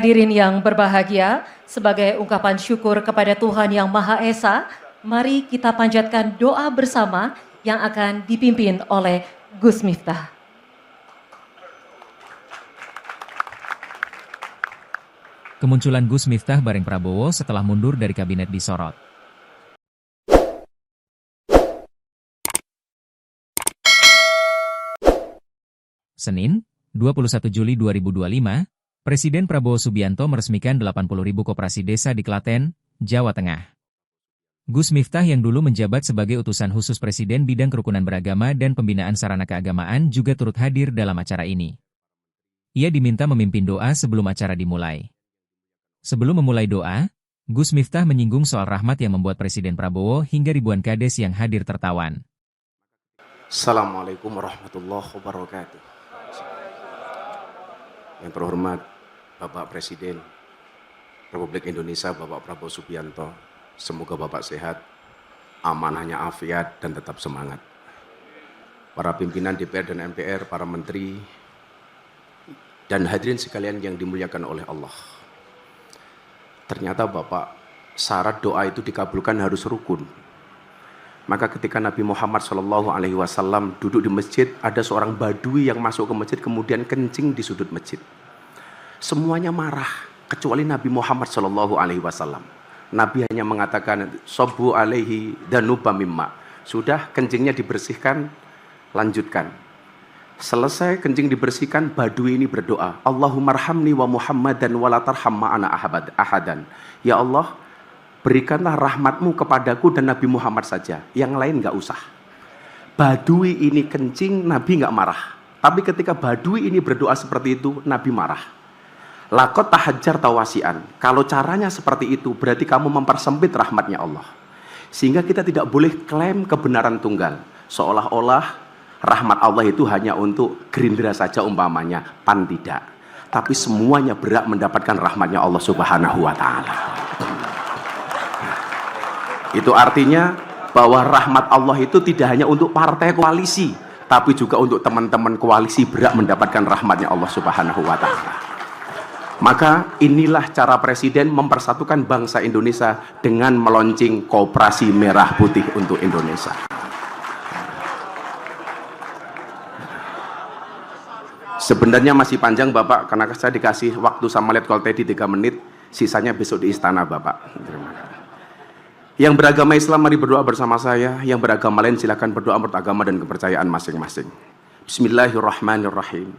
Hadirin yang berbahagia, sebagai ungkapan syukur kepada Tuhan Yang Maha Esa, mari kita panjatkan doa bersama yang akan dipimpin oleh Gus Miftah. Kemunculan Gus Miftah bareng Prabowo setelah mundur dari kabinet disorot. Senin, 21 Juli 2025, Presiden Prabowo Subianto meresmikan 80.000 koperasi desa di Klaten, Jawa Tengah. Gus Miftah yang dulu menjabat sebagai utusan khusus Presiden bidang kerukunan beragama dan pembinaan sarana keagamaan juga turut hadir dalam acara ini. Ia diminta memimpin doa sebelum acara dimulai. Sebelum memulai doa, Gus Miftah menyinggung soal rahmat yang membuat Presiden Prabowo hingga ribuan kades yang hadir tertawan. Assalamualaikum warahmatullahi wabarakatuh. Yang terhormat Bapak Presiden Republik Indonesia Bapak Prabowo Subianto, semoga Bapak sehat, amanahnya afiat dan tetap semangat. Para pimpinan DPR dan MPR, para menteri, dan hadirin sekalian yang dimuliakan oleh Allah. Ternyata Bapak, syarat doa itu dikabulkan harus rukun. Maka ketika Nabi Muhammad SAW duduk di masjid, ada seorang badui yang masuk ke masjid kemudian kencing di sudut masjid. Semuanya marah, kecuali Nabi Muhammad SAW. Nabi hanya mengatakan, Sobu alaihi danuba mimma. Sudah, kencingnya dibersihkan, lanjutkan. Selesai kencing dibersihkan, badui ini berdoa, Allahummarhamni wa Muhammadan wa la tarham ma'ana ahadan. Ya Allah, berikanlah rahmatmu kepadaku dan Nabi Muhammad saja, yang lain nggak usah. Badui ini kencing, Nabi nggak marah. Tapi ketika badui ini berdoa seperti itu, Nabi marah. Lakot tahajjar tawasian. Kalau caranya seperti itu, berarti kamu mempersempit rahmatnya Allah. Sehingga kita tidak boleh klaim kebenaran tunggal. Seolah-olah rahmat Allah itu hanya untuk Gerindra saja umpamanya, PAN tidak. Tapi semuanya berhak mendapatkan rahmatnya Allah Subhanahu wa Ta'ala. Itu artinya bahwa rahmat Allah itu tidak hanya untuk partai koalisi, tapi juga untuk teman-teman koalisi berhak mendapatkan rahmatnya Allah Subhanahu wa Ta'ala. Maka inilah cara Presiden mempersatukan bangsa Indonesia dengan meluncing Koperasi Merah Putih untuk Indonesia. Sebenarnya masih panjang Bapak, karena saya dikasih waktu sama Letkol Teddy 3 menit, sisanya besok di istana Bapak. Terima kasih. Yang beragama Islam mari berdoa bersama saya, yang beragama lain silakan berdoa menurut agama dan kepercayaan masing-masing. Bismillahirrahmanirrahim.